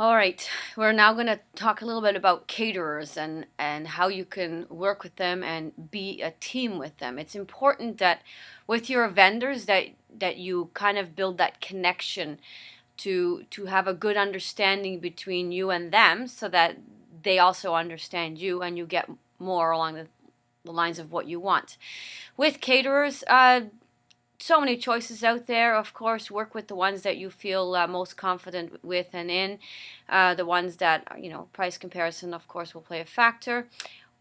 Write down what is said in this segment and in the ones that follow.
All right, we're now going to talk a little bit about caterers and how you can work with them and be a team with them. It's important that with your vendors that you kind of build that connection to have a good understanding between you and them so that they also understand you and you get more along the lines of what you want. With caterers, so many choices out there. Of course, work with the ones that you feel most confident with and in. The ones that, price comparison, of course, will play a factor.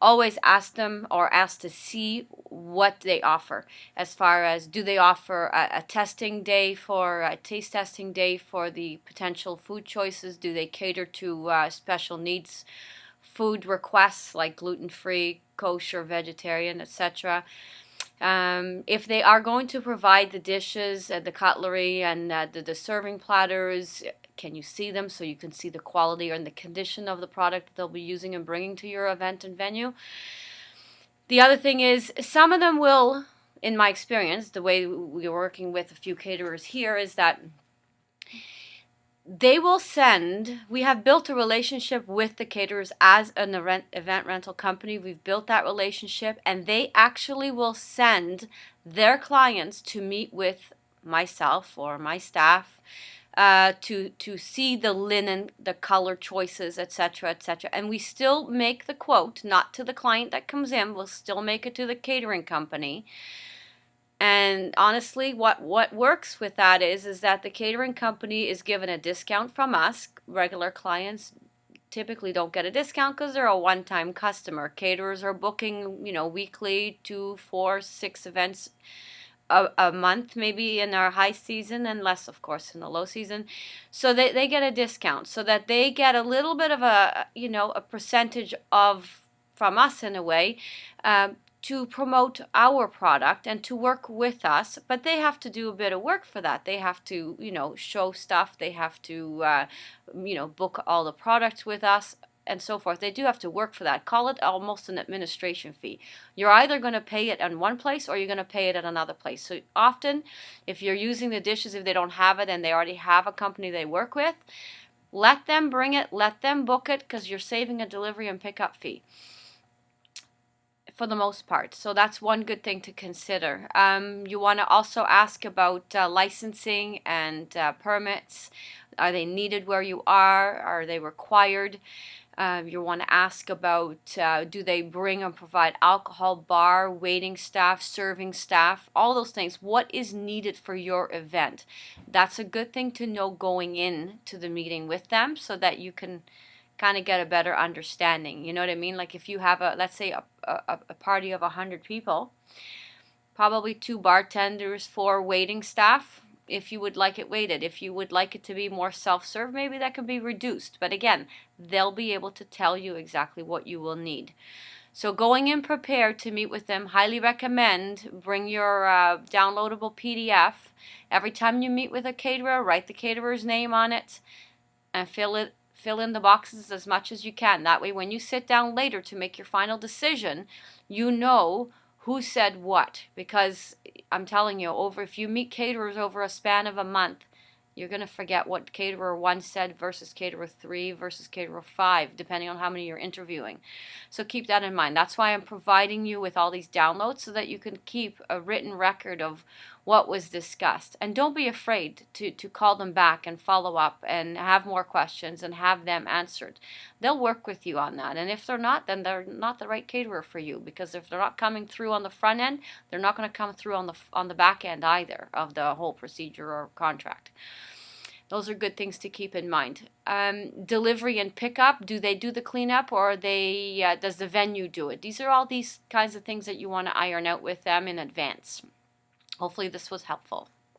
Always ask them or ask to see what they offer as far as do they offer a testing day for a taste testing day for the potential food choices. Do they cater to special needs food requests like gluten-free, kosher, vegetarian, etc. If they are going to provide the dishes, the cutlery, and the serving platters, can you see them so you can see the quality and the condition of the product that they'll be using and bringing to your event and venue? The other thing is, some of them will, in my experience, the way we're working with a few caterers here, is that they will send, we have built a relationship with the caterers as an event rental company. We've built that relationship, and they actually will send their clients to meet with myself or my staff to see the linen, the color choices, etc., etc. And we still make the quote, not to the client that comes in, we'll still make it to the catering company. And honestly, what works with that is that the catering company is given a discount from us. Regular clients typically don't get a discount because they're a one-time customer. Caterers are booking, weekly, 2, 4, 6 events a month, maybe in our high season, and less, of course, in the low season. So they get a discount so that they get a little bit of a percentage of from us in a way. To promote our product and to work with us, but they have to do a bit of work for that. They have to, show stuff. They have to, book all the products with us and so forth. They do have to work for that. Call it almost an administration fee. You're either going to pay it in one place or you're going to pay it at another place. So often, if you're using the dishes, if they don't have it and they already have a company they work with, let them bring it, let them book it, because you're saving a delivery and pickup fee for the most part. So that's one good thing to consider. You want to also ask about licensing and permits. Are they needed where you are? Are they required? You want to ask about do they bring and provide alcohol, bar, waiting staff, serving staff, all those things. What is needed for your event? That's a good thing to know going in to the meeting with them so that you can kind of get a better understanding. You know what I mean? Like if you have let's say a party of 100 people, probably 2 bartenders, 4 waiting staff, if you would like it waited. If you would like it to be more self-serve, maybe that can be reduced. But again, they'll be able to tell you exactly what you will need. So going in prepared to meet with them, highly recommend bring your downloadable PDF. Every time you meet with a caterer, write the caterer's name on it and fill in the boxes as much as you can. That way, when you sit down later to make your final decision, you know who said what. Because I'm telling you, if you meet caterers over a span of a month, you're going to forget what caterer 1 said versus caterer 3 versus caterer 5, depending on how many you're interviewing. So keep that in mind. That's why I'm providing you with all these downloads so that you can keep a written record of what was discussed. And don't be afraid to call them back and follow up and have more questions and have them answered. They'll work with you on that. And if they're not, then they're not the right caterer for you, because if they're not coming through on the front end, they're not going to come through on the back end either of the whole procedure or contract. Those are good things to keep in mind. Delivery and pickup, do they do the cleanup or does the venue do it? These are all these kinds of things that you want to iron out with them in advance. Hopefully this was helpful.